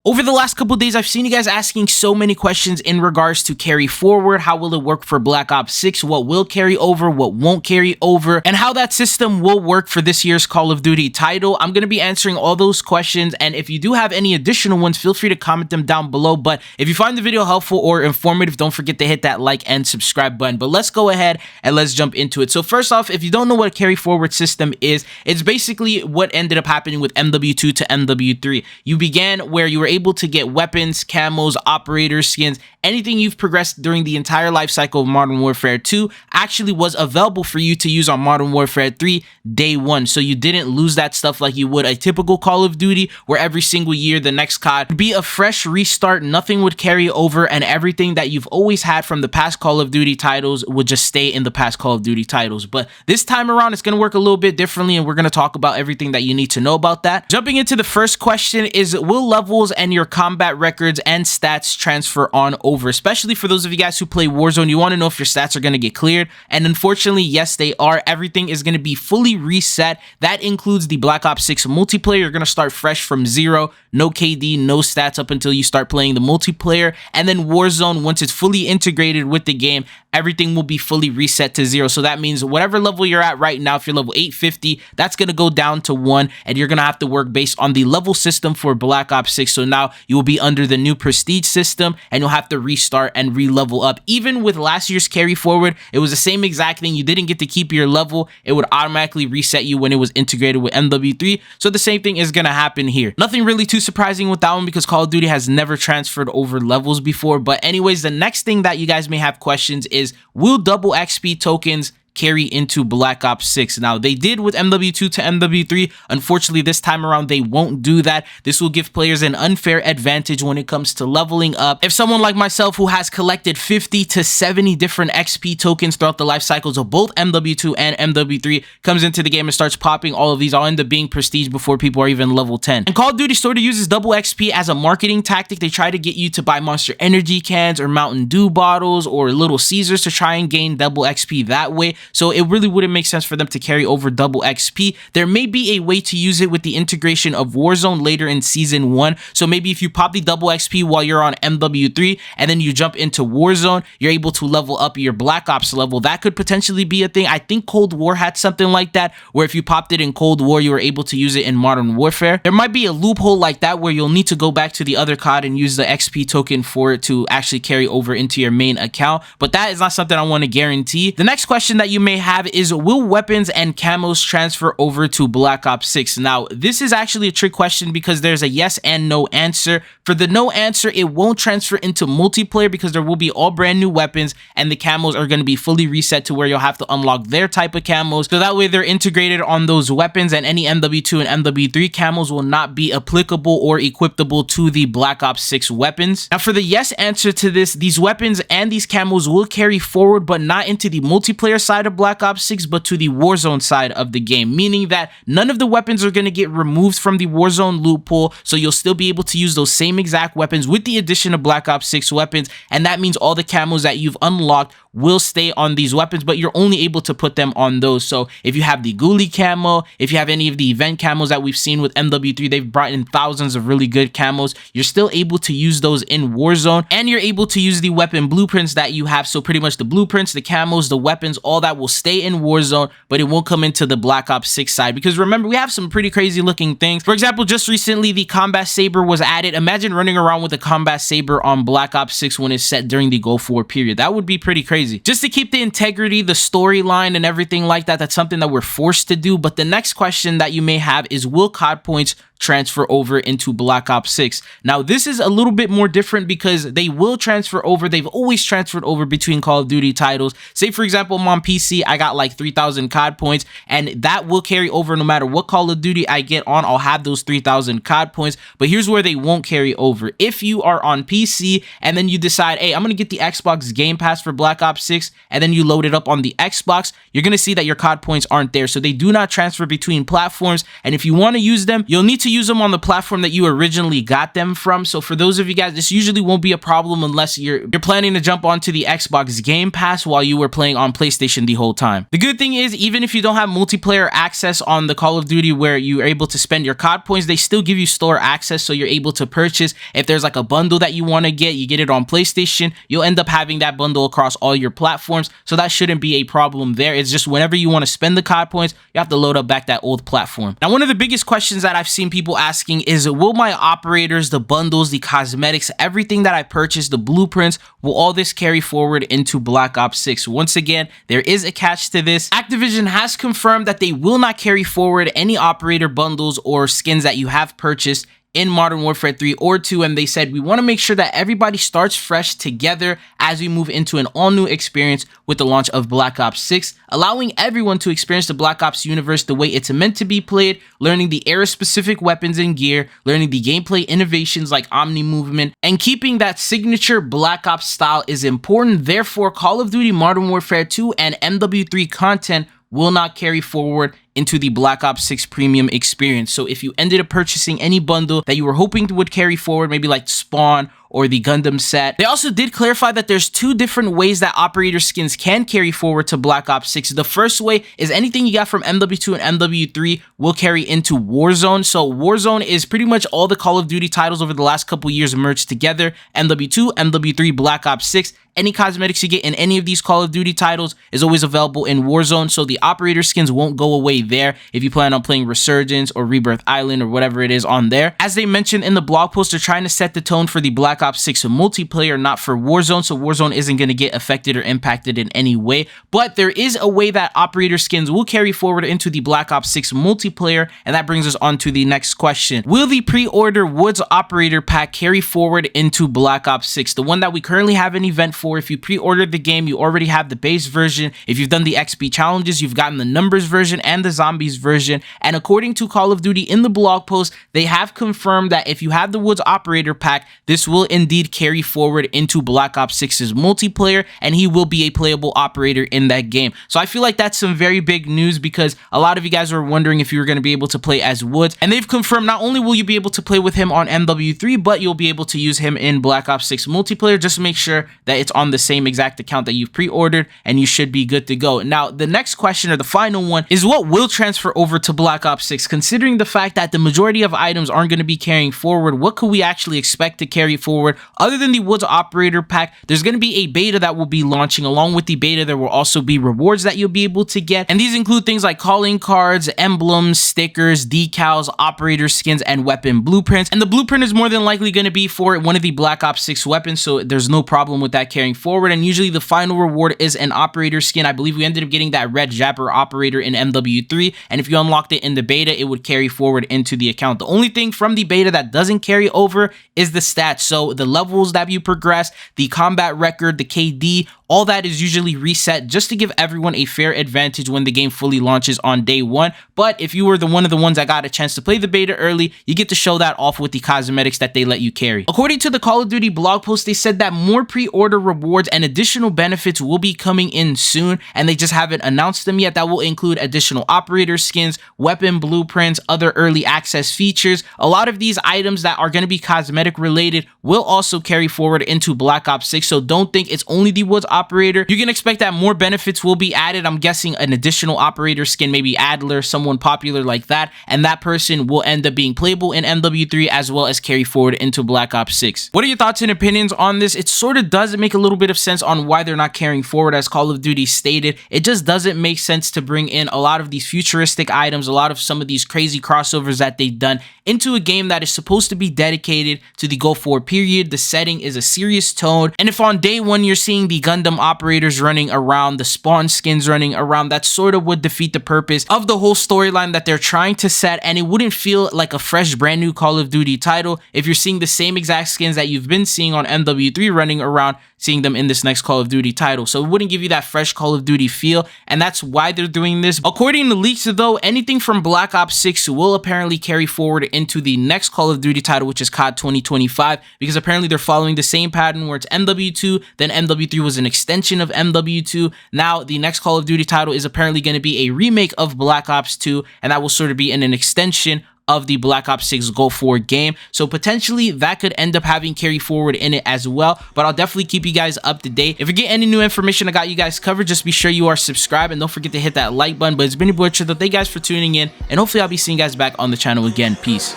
Over the last couple days, I've seen you guys asking so many questions in regards to carry forward. How will it work for Black Ops 6? What will carry over? What won't carry over? And how that system will work for this year's Call of Duty title. I'm going to be answering all those questions. And if you do have any additional ones, feel free to comment them down below. But if you find the video helpful or informative, don't forget to hit that like and subscribe button. But let's go ahead and let's jump into it. So first off, if you don't know what a carry forward system is, it's basically what ended up happening with MW2 to MW3. You began where you were able to get weapons, camos, operators, skins, anything you've progressed during the entire life cycle of Modern Warfare 2 actually was available for you to use on Modern Warfare 3 day one. So you didn't lose that stuff like you would a typical Call of Duty, where every single year the next COD would be a fresh restart, nothing would carry over, and everything that you've always had from the past Call of Duty titles would just stay in the past Call of Duty titles. But this time around, it's going to work a little bit differently, and we're going to talk about everything that you need to know about that. Jumping into the first question is, will levels and your combat records and stats transfer on over? Especially for those of you guys who play Warzone, you want to know if your stats are going to get cleared, and unfortunately, yes, they are. Everything is going to be fully reset. That includes the Black Ops 6 multiplayer. You're going to start fresh from zero, no KD, no stats up until you start playing the multiplayer. And then Warzone, once it's fully integrated with the game, everything will be fully reset to zero. So that means whatever level you're at right now, if you're level 850, that's going to go down to 1, and you're going to have to work based on the level system for Black Ops 6. So now you will be under the new prestige system, and you'll have to restart and re-level up. Even with last year's carry forward, it was the same exact thing. You didn't get to keep your level. It would automatically reset you when it was integrated with MW3. So the same thing is going to happen here. Nothing really too surprising with that one, because Call of Duty has never transferred over levels before. But anyways, the next thing that you guys may have questions is, will double XP tokens carry into Black Ops 6? Now, they did with MW2 to MW3. Unfortunately, this time around, they won't do that. This will give players an unfair advantage when it comes to leveling up. If someone like myself, who has collected 50 to 70 different XP tokens throughout the life cycles of both MW2 and MW3, comes into the game and starts popping all of these, I'll end up being prestige before people are even level 10. And Call of Duty sort of uses double XP as a marketing tactic. They try to get you to buy Monster Energy cans or Mountain Dew bottles or Little Caesars to try and gain double XP that way. So it really wouldn't make sense for them to carry over double XP. There may be a way to use it with the integration of Warzone later in Season 1. So maybe if you pop the double XP while you're on MW3 and then you jump into Warzone, you're able to level up your Black Ops level. That could potentially be a thing. I think Cold War had something like that, where if you popped it in Cold War, you were able to use it in Modern Warfare. There might be a loophole like that where you'll need to go back to the other COD and use the XP token for it to actually carry over into your main account. But that is not something I want to guarantee. The next question that you may have is, will weapons and camos transfer over to Black Ops 6? Now, this is actually a trick question, because there's a yes and no answer. For the no answer, it won't transfer into multiplayer because there will be all brand new weapons, and the camos are going to be fully reset to where you'll have to unlock their type of camos. So that way they're integrated on those weapons, and any MW2 and MW3 camos will not be applicable or equipable to the Black Ops 6 weapons. Now, for the yes answer to this, these weapons and these camos will carry forward, but not into the multiplayer side of Black Ops 6, but to the Warzone side of the game, meaning that none of the weapons are going to get removed from the Warzone loot pool, so you'll still be able to use those same exact weapons with the addition of Black Ops 6 weapons, and that means all the camos that you've unlocked will stay on these weapons, but you're only able to put them on those. So if you have the Ghoulie camo, if you have any of the event camos that we've seen with MW3, they've brought in thousands of really good camos. You're still able to use those in Warzone, and you're able to use the weapon blueprints that you have. So pretty much the blueprints, the camos, the weapons, all that will stay in Warzone, but it won't come into the Black Ops 6 side, because remember, we have some pretty crazy looking things. For example, just recently, the Combat Saber was added. Imagine running around with a Combat Saber on Black Ops 6 when it's set during the Gulf War period. That would be pretty crazy. Just to keep the integrity, the storyline, and everything like that, that's something that we're forced to do. But the next question that you may have is, will COD points transfer over into Black Ops 6? Now, this is a little bit more different because they will transfer over. They've always transferred over between Call of Duty titles. Say, for example, I'm on PC, I got like 3,000 COD points, and that will carry over no matter what Call of Duty I get on. I'll have those 3,000 COD points, but here's where they won't carry over. If you are on PC and then you decide, hey, I'm going to get the Xbox Game Pass for Black Ops 6, and then you load it up on the Xbox, you're going to see that your COD points aren't there. So they do not transfer between platforms, and if you want to use them, you'll need to to use them on the platform that you originally got them from. So for those of you guys, this usually won't be a problem unless you're planning to jump onto the Xbox Game Pass while you were playing on PlayStation the whole time. The good thing is, even if you don't have multiplayer access on the Call of Duty where you're able to spend your COD points, they still give you store access, so you're able to purchase. If there's like a bundle that you want to get, you get it on PlayStation, you'll end up having that bundle across all your platforms, so that shouldn't be a problem there. It's just whenever you want to spend the COD points, you have to load up back that old platform. Now, one of the biggest questions that I've seen people asking is, will my operators, the bundles, the cosmetics, everything that I purchased, the blueprints, will all this carry forward into Black Ops 6? Once again, there is a catch to this. Activision has confirmed that they will not carry forward any operator bundles or skins that you have purchased in Modern Warfare 3 or 2, and they said, we want to make sure that everybody starts fresh together as we move into an all-new experience with the launch of Black Ops 6, allowing everyone to experience the Black Ops universe the way it's meant to be played, learning the era-specific weapons and gear, learning the gameplay innovations like Omni movement, and keeping that signature Black Ops style is important. Therefore, Call of Duty Modern Warfare 2 and MW3 content will not carry forward into the Black Ops 6 premium experience. So if you ended up purchasing any bundle that you were hoping would carry forward, maybe like Spawn or the Gundam set, they also did clarify that there's two different ways that operator skins can carry forward to Black Ops 6. The first way is anything you got from MW2 and MW3 will carry into Warzone. So Warzone is pretty much all the Call of Duty titles over the last couple years merged together. MW2, MW3, Black Ops 6. Any cosmetics you get in any of these Call of Duty titles is always available in Warzone, so the operator skins won't go away there if you plan on playing Resurgence or Rebirth Island or whatever it is on there. As they mentioned in the blog post, they're trying to set the tone for the Black Ops 6 multiplayer, not for Warzone, so Warzone isn't going to get affected or impacted in any way. But there is a way that operator skins will carry forward into the Black Ops 6 multiplayer, and that brings us on to the next question. Will the pre-order Woods operator pack carry forward into Black Ops 6? The one that we currently have an event for. If you pre-ordered the game, you already have the base version. If you've done the XP challenges, you've gotten the numbers version and the zombies version. And according to Call of Duty in the blog post, they have confirmed that if you have the Woods operator pack, this will indeed carry forward into Black Ops 6's multiplayer, and he will be a playable operator in that game. So I feel like that's some very big news, because a lot of you guys were wondering if you were going to be able to play as Woods, and they've confirmed not only will you be able to play with him on MW3, but you'll be able to use him in Black Ops 6 multiplayer. Just make sure that it's on the same exact account that you've pre-ordered, and you should be good to go. Now, the next question, or the final one, is what will transfer over to Black Ops 6? Considering the fact that the majority of items aren't going to be carrying forward, what could we actually expect to carry forward other than the Woods operator pack? There's going to be a beta that will be launching. Along with the beta, there will also be rewards that you'll be able to get, and these include things like calling cards, emblems, stickers, decals, operator skins, and weapon blueprints. And the blueprint is more than likely going to be for one of the Black Ops 6 weapons, so there's no problem with that carrying forward. And usually the final reward is an operator skin. I believe we ended up getting that red Japper operator in MW3, and if you unlocked it in the beta, it would carry forward into the account. The only thing from the beta that doesn't carry over is the stats. So the levels that you progress, the combat record, the KD, all that is usually reset just to give everyone a fair advantage when the game fully launches on day one. But if you were one of the ones that got a chance to play the beta early, you get to show that off with the cosmetics that they let you carry. According to the Call of Duty blog post, they said that more pre-order rewards and additional benefits will be coming in soon, and they just haven't announced them yet. That will include additional operator skins, weapon blueprints, other early access features. A lot of these items that are going to be cosmetic related will also carry forward into Black Ops 6, so don't think it's only the Woods operator. You can expect that more benefits will be added. I'm guessing an additional operator skin, maybe Adler, someone popular like that, and that person will end up being playable in MW3 as well as carry forward into Black Ops 6. What are your thoughts and opinions on this? It sort of does make a little bit of sense on why they're not carrying forward, as Call of Duty stated. It just doesn't make sense to bring in a lot of these futuristic items, a lot of some of these crazy crossovers that they've done into a game that is supposed to be dedicated to the go forward period. The setting is a serious tone, and if on day one you're seeing the Gundam operators running around, the Spawn skins running around, that sort of would defeat the purpose of the whole storyline that they're trying to set, and it wouldn't feel like a fresh brand new Call of Duty title if you're seeing the same exact skins that you've been seeing on MW3 running around, seeing them in this next Call of Duty title. So it wouldn't give you that fresh Call of Duty feel, and that's why they're doing this. According to leaks though, anything from Black Ops 6 will apparently carry forward into the next Call of Duty title, which is COD 2025, because apparently they're following the same pattern where it's MW2, then MW3 was an extension of MW2. Now the next Call of Duty title is apparently going to be a remake of Black Ops 2, and that will sort of be an extension of the Black Ops 6 Go Forward game. So potentially that could end up having carry forward in it as well, but I'll definitely keep you guys up to date. If you get any new information, I got you guys covered. Just be sure you are subscribed and don't forget to hit that like button. But it's been your boy Trill. Thank you guys for tuning in, and hopefully I'll be seeing you guys back on the channel again. Peace.